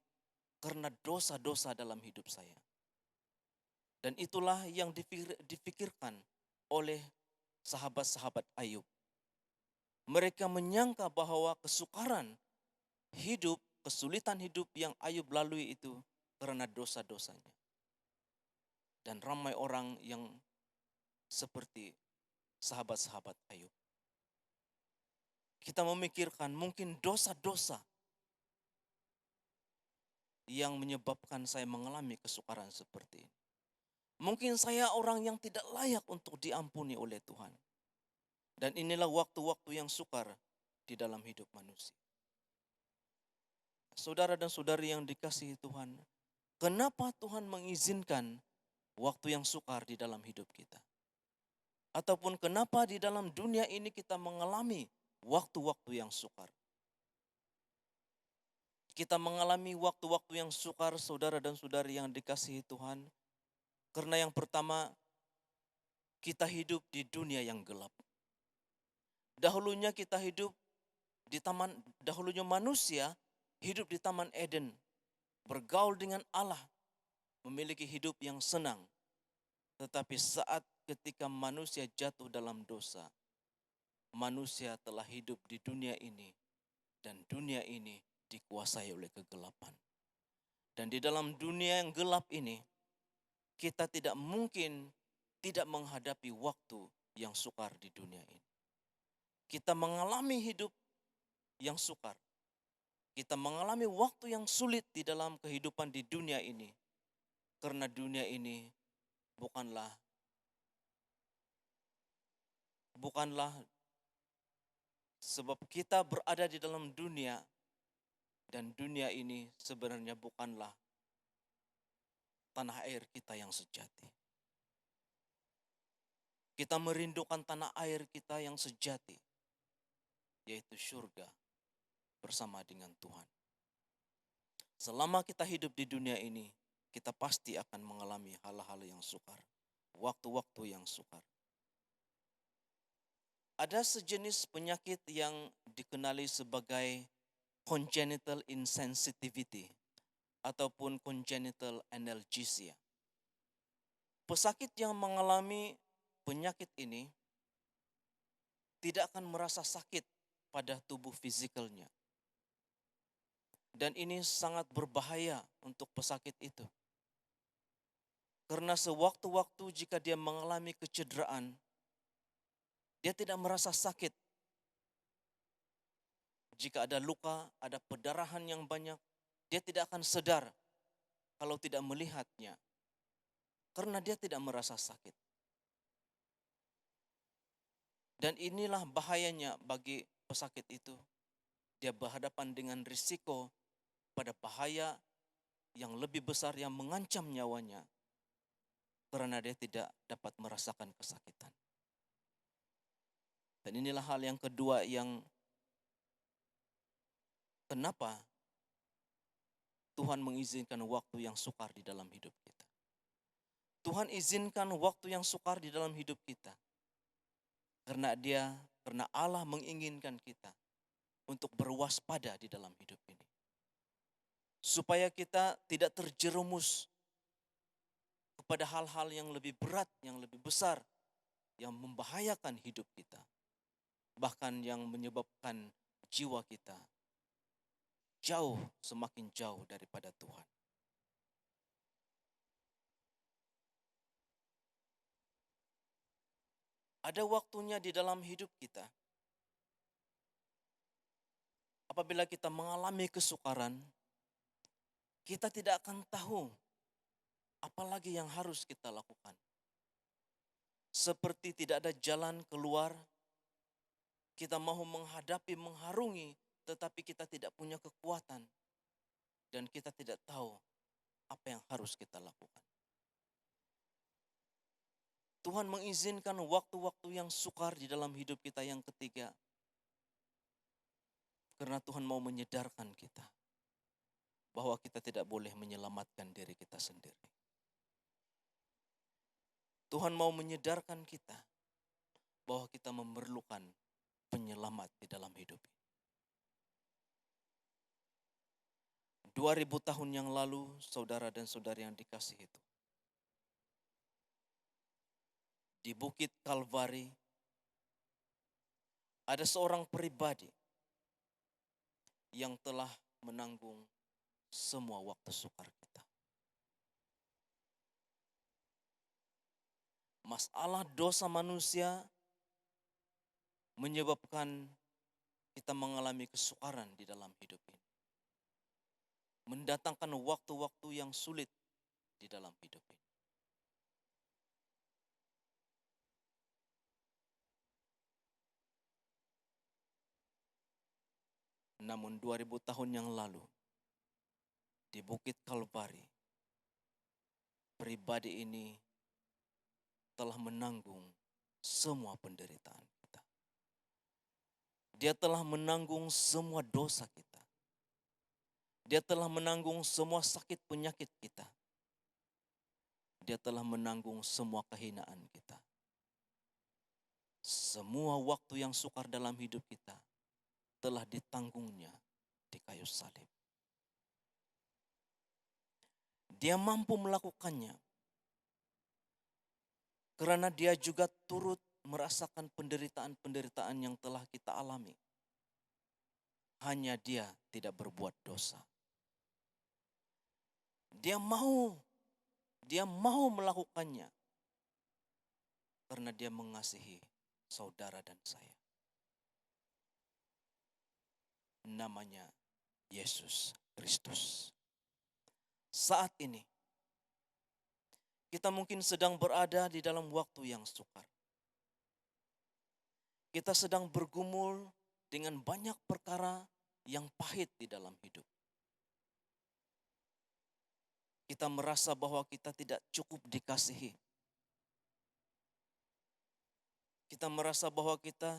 karena dosa-dosa dalam hidup saya. Dan itulah yang dipikirkan oleh sahabat-sahabat Ayub. Mereka menyangka bahwa kesukaran hidup, kesulitan hidup yang Ayub lalui itu karena dosa-dosanya. Dan ramai orang yang seperti sahabat-sahabat Ayub. Kita memikirkan mungkin dosa-dosa yang menyebabkan saya mengalami kesukaran seperti ini. Mungkin saya orang yang tidak layak untuk diampuni oleh Tuhan. Dan inilah waktu-waktu yang sukar di dalam hidup manusia. Saudara dan saudari yang dikasihi Tuhan, kenapa Tuhan mengizinkan waktu yang sukar di dalam hidup kita? Ataupun kenapa di dalam dunia ini kita mengalami waktu-waktu yang sukar? Kita mengalami waktu-waktu yang sukar, saudara dan saudari yang dikasihi Tuhan, karena yang pertama, kita hidup di dunia yang gelap. Dahulunya kita hidup di dahulunya manusia hidup di Taman Eden, bergaul dengan Allah, memiliki hidup yang senang. Tetapi saat ketika manusia jatuh dalam dosa, manusia telah hidup di dunia ini, dan dunia ini dikuasai oleh kegelapan. Dan di dalam dunia yang gelap ini, kita tidak mungkin tidak menghadapi waktu yang sukar di dunia ini. Kita mengalami hidup yang sukar. Kita mengalami waktu yang sulit di dalam kehidupan di dunia ini. Karena dunia ini bukanlah sebab kita berada di dalam dunia, dan dunia ini sebenarnya bukanlah tanah air kita yang sejati. Kita merindukan tanah air kita yang sejati, yaitu surga bersama dengan Tuhan. Selama kita hidup di dunia ini, kita pasti akan mengalami hal-hal yang sukar, waktu-waktu yang sukar. Ada sejenis penyakit yang dikenali sebagai congenital insensitivity ataupun congenital analgesia. Pesakit yang mengalami penyakit ini tidak akan merasa sakit pada tubuh fisikalnya. Dan ini sangat berbahaya untuk pesakit itu. Karena sewaktu-waktu jika dia mengalami kecederaan, dia tidak merasa sakit. Jika ada luka, ada pendarahan yang banyak, dia tidak akan sadar kalau tidak melihatnya. Karena dia tidak merasa sakit. Dan inilah bahayanya bagi pesakit itu. Dia berhadapan dengan risiko pada bahaya yang lebih besar yang mengancam nyawanya. Karena dia tidak dapat merasakan kesakitan. Dan inilah hal yang kedua yang kenapa Tuhan mengizinkan waktu yang sukar di dalam hidup kita. Tuhan izinkan waktu yang sukar di dalam hidup kita. Karena Allah menginginkan kita untuk berwaspada di dalam hidup ini. Supaya kita tidak terjerumus kepada hal-hal yang lebih berat, yang lebih besar, yang membahayakan hidup kita. Bahkan yang menyebabkan jiwa kita semakin jauh daripada Tuhan. Ada waktunya di dalam hidup kita. Apabila kita mengalami kesukaran, kita tidak akan tahu apalagi yang harus kita lakukan. Seperti tidak ada jalan keluar, kita mau menghadapi, mengharungi, tetapi kita tidak punya kekuatan. Dan kita tidak tahu apa yang harus kita lakukan. Tuhan mengizinkan waktu-waktu yang sukar di dalam hidup kita yang ketiga. Karena Tuhan mau menyedarkan kita bahwa kita tidak boleh menyelamatkan diri kita sendiri. Tuhan mau menyedarkan kita bahwa kita memerlukan penyelamat di dalam hidup ini. 2000 tahun yang lalu, saudara dan saudari yang dikasihi itu, di Bukit Kalvari, ada seorang pribadi yang telah menanggung semua waktu sukar kita. Masalah dosa manusia menyebabkan kita mengalami kesukaran di dalam hidup ini. Mendatangkan waktu-waktu yang sulit di dalam hidup ini. Namun 2000 tahun yang lalu, di Bukit Kalvari, pribadi ini telah menanggung semua penderitaan kita. Dia telah menanggung semua dosa kita. Dia telah menanggung semua sakit penyakit kita. Dia telah menanggung semua kehinaan kita. Semua waktu yang sukar dalam hidup kita telah ditanggungnya di kayu salib. Dia mampu melakukannya karena dia juga turut merasakan penderitaan-penderitaan yang telah kita alami. Hanya dia tidak berbuat dosa. Dia mau melakukannya karena dia mengasihi saudara dan saya. Namanya Yesus Kristus. Saat ini kita mungkin sedang berada di dalam waktu yang sukar. Kita sedang bergumul dengan banyak perkara yang pahit di dalam hidup. Kita merasa bahwa kita tidak cukup dikasihi. Kita merasa bahwa kita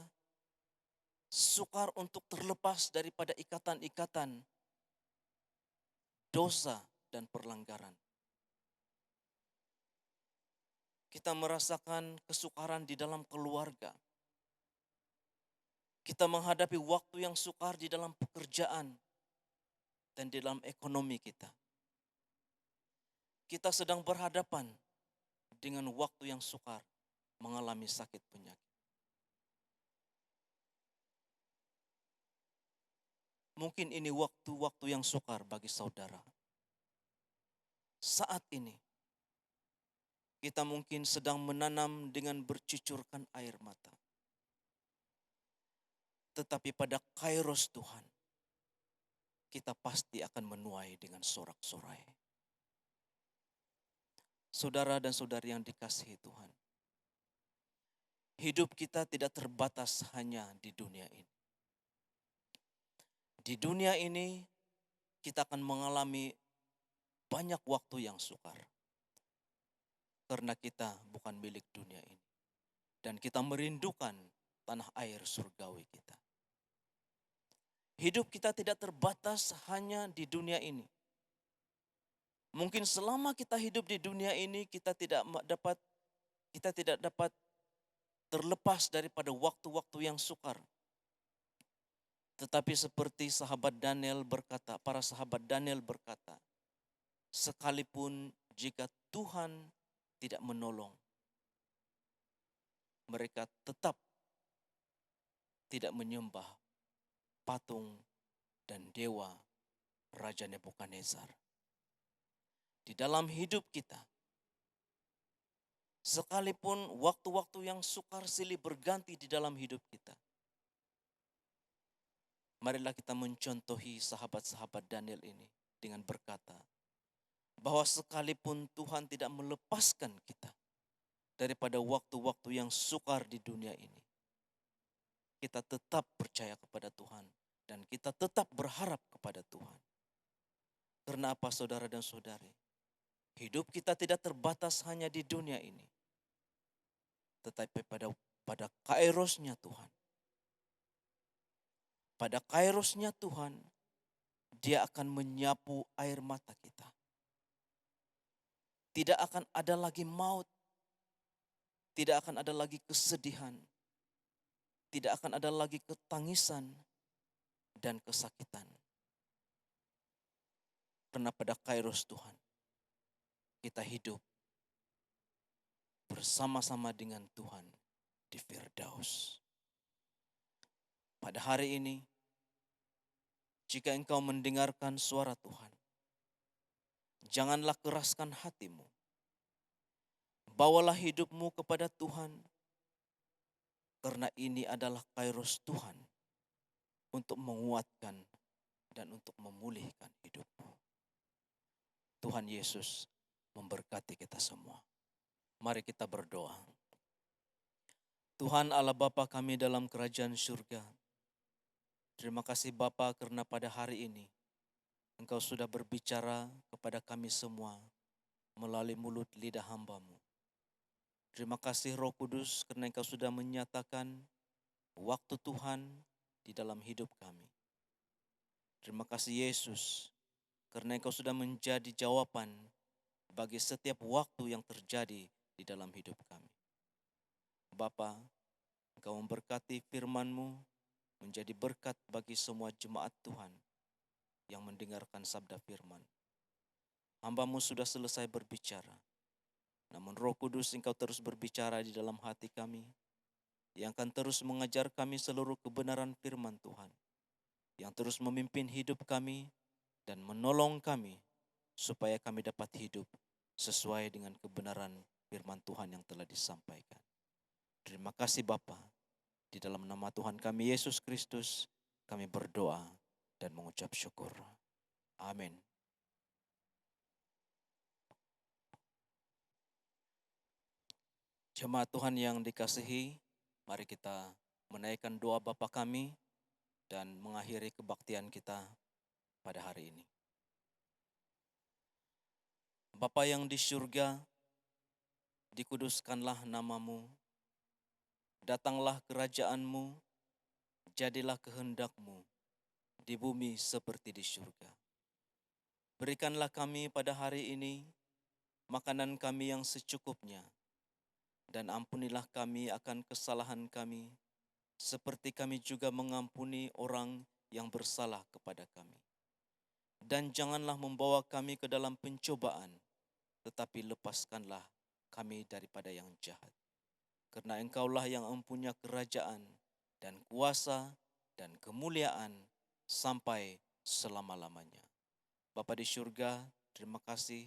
sukar untuk terlepas daripada ikatan-ikatan dosa dan perlanggaran. Kita merasakan kesukaran di dalam keluarga. Kita menghadapi waktu yang sukar di dalam pekerjaan dan di dalam ekonomi kita. Kita sedang berhadapan dengan waktu yang sukar, mengalami sakit penyakit. Mungkin ini waktu-waktu yang sukar bagi saudara. Saat ini, kita mungkin sedang menanam dengan bercucurkan air mata. Tetapi pada kairos Tuhan, kita pasti akan menuai dengan sorak-sorai. Saudara dan saudari yang dikasihi Tuhan, hidup kita tidak terbatas hanya di dunia ini. Di dunia ini kita akan mengalami banyak waktu yang sukar. Karena kita bukan milik dunia ini. Dan kita merindukan tanah air surgawi kita. Hidup kita tidak terbatas hanya di dunia ini. Mungkin selama kita hidup di dunia ini kita tidak dapat terlepas daripada waktu-waktu yang sukar. Tetapi seperti para sahabat Daniel berkata, sekalipun jika Tuhan tidak menolong, mereka tetap tidak menyembah patung dan dewa Raja Nebukadnezar. Di dalam hidup kita, sekalipun waktu-waktu yang sukar silih berganti di dalam hidup kita, marilah kita mencontohi sahabat-sahabat Daniel ini dengan berkata, bahwa sekalipun Tuhan tidak melepaskan kita daripada waktu-waktu yang sukar di dunia ini, kita tetap percaya kepada Tuhan dan kita tetap berharap kepada Tuhan. Karena apa, saudara dan saudari? Hidup kita tidak terbatas hanya di dunia ini, tetapi pada kairosnya Tuhan. Pada kairosnya Tuhan, Dia akan menyapu air mata kita. Tidak akan ada lagi maut, tidak akan ada lagi kesedihan, tidak akan ada lagi ketangisan dan kesakitan. Karena pada kairos Tuhan, kita hidup bersama-sama dengan Tuhan di Firdaus. Pada hari ini, jika engkau mendengarkan suara Tuhan, janganlah keraskan hatimu. Bawalah hidupmu kepada Tuhan, karena ini adalah kairos Tuhan untuk menguatkan dan untuk memulihkan hidupmu. Tuhan Yesus memberkati kita semua. Mari kita berdoa. Tuhan Allah Bapa kami dalam kerajaan surga, terima kasih Bapa karena pada hari ini Engkau sudah berbicara kepada kami semua melalui mulut lidah hamba-Mu. Terima kasih Roh Kudus karena Engkau sudah menyatakan waktu Tuhan di dalam hidup kami. Terima kasih Yesus karena Engkau sudah menjadi jawaban bagi setiap waktu yang terjadi di dalam hidup kami. Bapa, Engkau memberkati firman-Mu menjadi berkat bagi semua jemaat Tuhan yang mendengarkan sabda firman. Hamba-Mu sudah selesai berbicara. Namun Roh Kudus Engkau terus berbicara di dalam hati kami, yang akan terus mengajar kami seluruh kebenaran firman Tuhan, yang terus memimpin hidup kami dan menolong kami supaya kami dapat hidup sesuai dengan kebenaran firman Tuhan yang telah disampaikan. Terima kasih Bapa. Di dalam nama Tuhan kami Yesus Kristus, kami berdoa dan mengucap syukur. Amin. Jemaat Tuhan yang dikasihi, mari kita menaikkan doa Bapa kami dan mengakhiri kebaktian kita pada hari ini. Bapa yang di surga, dikuduskanlah nama-Mu, datanglah kerajaan-Mu, jadilah kehendak-Mu di bumi seperti di surga. Berikanlah kami pada hari ini makanan kami yang secukupnya, dan ampunilah kami akan kesalahan kami, seperti kami juga mengampuni orang yang bersalah kepada kami. Dan janganlah membawa kami ke dalam pencobaan, tetapi lepaskanlah kami daripada yang jahat. Karena Engkaulah yang mempunyai kerajaan dan kuasa dan kemuliaan sampai selama-lamanya. Bapa di surga, terima kasih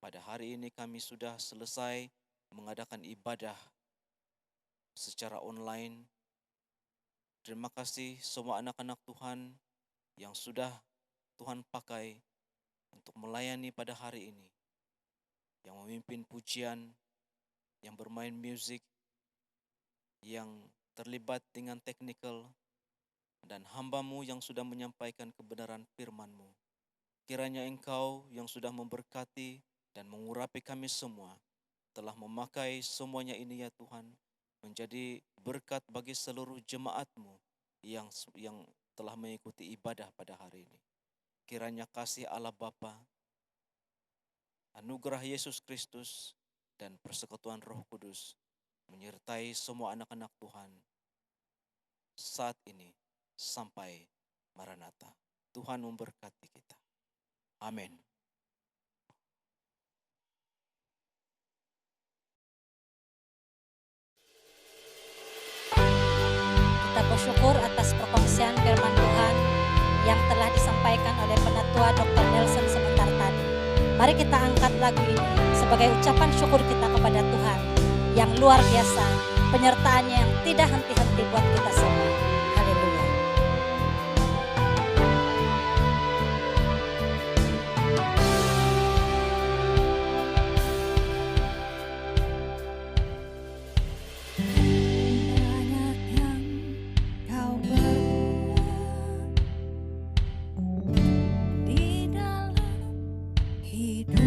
pada hari ini kami sudah selesai mengadakan ibadah secara online. Terima kasih semua anak-anak Tuhan yang sudah Tuhan pakai untuk melayani pada hari ini. Yang memimpin pujian, yang bermain musik, yang terlibat dengan teknikal, dan hamba-Mu yang sudah menyampaikan kebenaran firman-Mu. Kiranya Engkau yang sudah memberkati dan mengurapi kami semua, telah memakai semuanya ini ya Tuhan, menjadi berkat bagi seluruh jemaat-Mu yang telah mengikuti ibadah pada hari ini. Kiranya kasih Allah Bapa, anugerah Yesus Kristus, dan persekutuan Roh Kudus menyertai semua anak-anak Tuhan saat ini sampai Maranatha. Tuhan memberkati kita. Amin. Kita bersyukur atas perkongsian firman Tuhan yang telah disampaikan oleh Penatua Dr. Nelson sebentar tadi. Mari kita angkat lagu ini sebagai ucapan syukur kita kepada Tuhan yang luar biasa, penyertaannya yang tidak henti-henti buat kita semua. Haleluya. Banyak yang kau berbuat di dalam hidupku,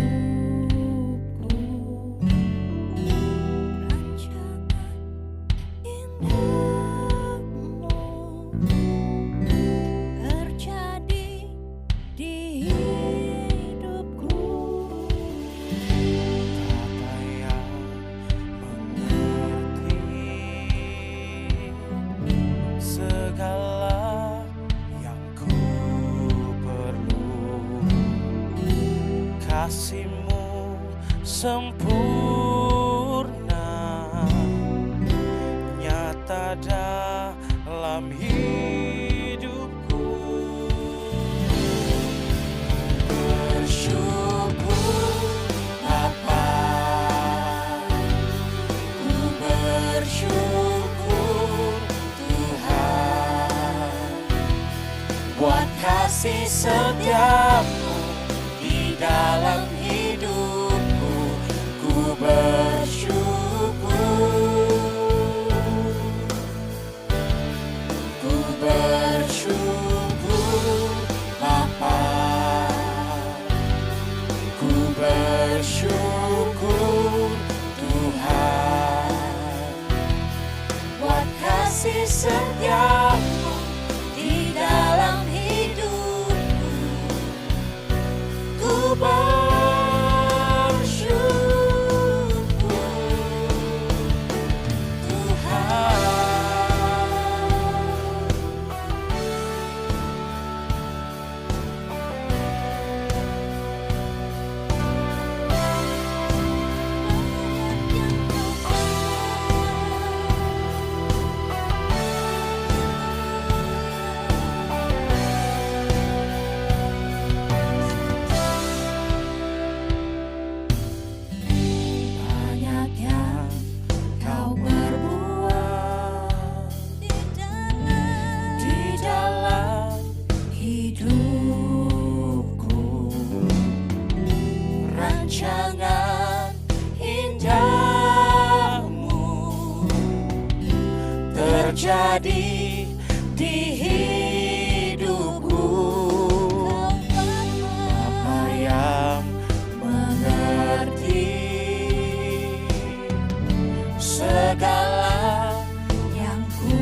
rancangan indahmu terjadi di hidupku. Apa yang mengerti segala yang ku perlu, kasih-Mu sempurna nyata dalam hidupku. Bersyukur Bapa, ku bersyukur Tuhan, buat kasih setiamu di dalam hidupku. Ku bersyukur, ku bersyukur Bapa, ku bersyukur Tuhan, buat kasih setiamu di dalam hidupku. Ku bersyukur Tuhan. Banyak yang kau berbuat di dalam hidupku, rancangan indahmu terjadi di hidupku. Apa yang mengerti segala yang ku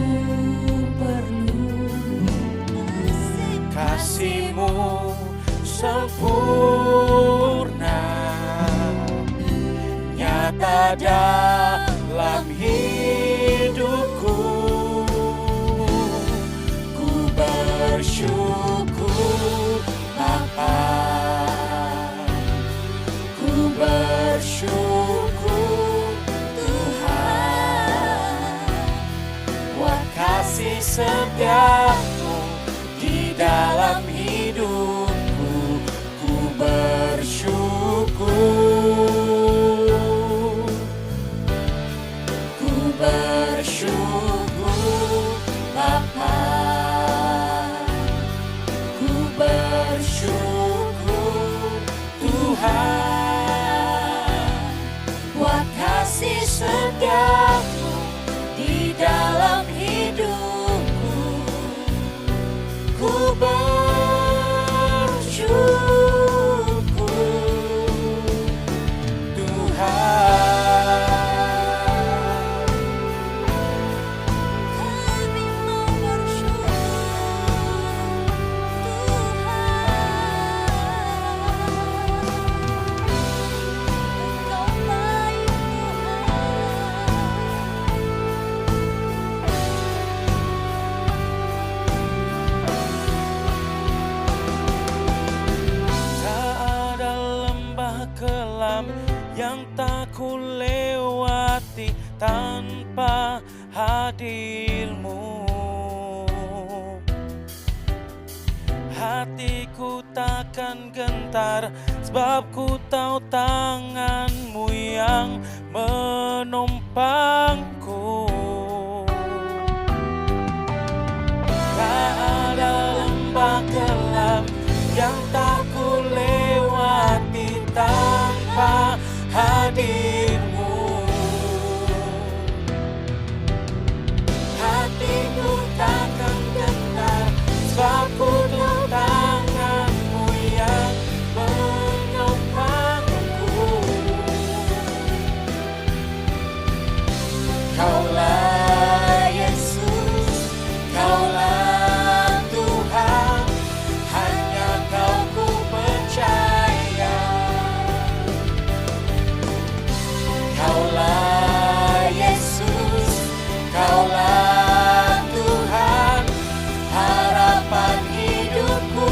perlu, kasih-Mu sempurna nyata dalam hidupku. Ku bersyukur Bapa, ku bersyukur Tuhan, buat kasih setiamu di dalam hidupku. Ku bersyukur, ku bersyukur Bapa, ku bersyukur Tuhan, buat kasih setiamu di dalam hidupku. yang tak ku lewati tanpa hadirmu. Hatiku takkan gentar, sebab ku tahu tanganmu yang menumpangku. Tak ada lembah gelap yang tak ku lewati tanpa hadirmu. Hatiku takkan gentar, sebab ku tahu tanganmu yang menumpangku. Kaulah Yesus, Kaulah Tuhan, hanya Kau ku percaya. Kaulah Yesus, Kaulah Tuhan, harapan hidupku.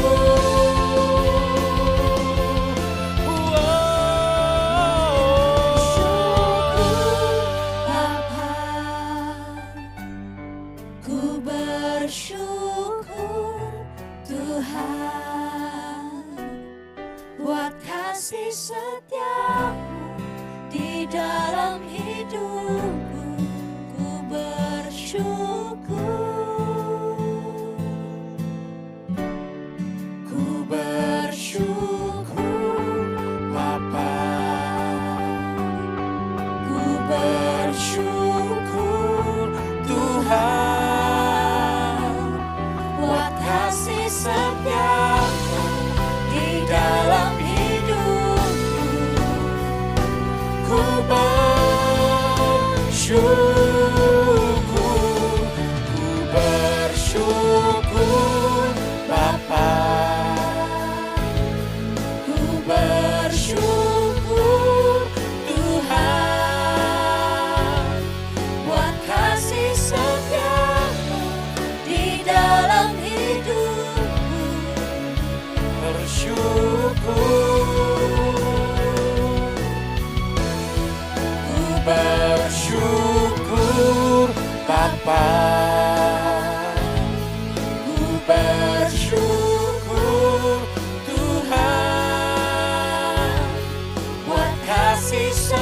Ku bersyukur Tuhan buat kasih setiamu di dalam hidupku. Ku bersyukur, ku bersyukur Bapa, ku bersyukur Tuhan, buat kasih setiamu di dalam hidupku. ku bersyukur, ku bersyukur Bapa, Ku bersyukur Tuhan buat kasih setiamu di dalam hidupku. bersyukur, Ku bersyukur Bapa, ku bersyukur Tuhan, buat kasih setiamu